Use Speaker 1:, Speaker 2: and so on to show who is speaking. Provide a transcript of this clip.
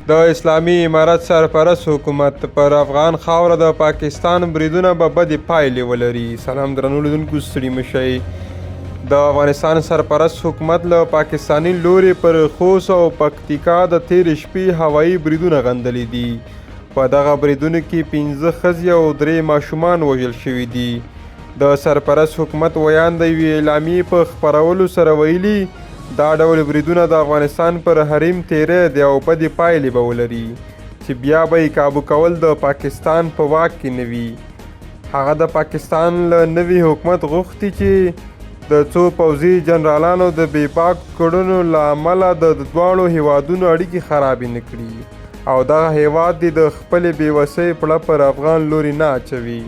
Speaker 1: د اسلامي امارت سرپرست حکومت پر افغان خاوره د پاکستان بریدونه به بدې پایلې ولري. سلام درنو لیدونکو، ستړي مه شئ. د افغانستان سرپرست حکومت له پاکستاني لوري پر خوست او پکتیکا د تېرې شپې هوایي بریدونه غندلي دي. په دغه بریدونو کې 15 ښځې او 3 ماشومان وژل شوي دي. د سرپرست حکومت ویان د یوې اعلامیې په خپرولو سره ویلي دا ډول بریدونه د افغانستان پر حریم تیری دی او بدې پایلې به ولري چې بیا به یې کابو کول د پاکستان په واک کې نه وي. هغه د پاکستان له نوي حکومت غوښتي چې د څو پوځي جنرالانو د بې باک کړنو له امله د دواړو هیوادونو اړیکې خرابې نه کړي او دغه هیواد دې د خپلې بېوسۍ پړه پر افغان لوري نه اچوي.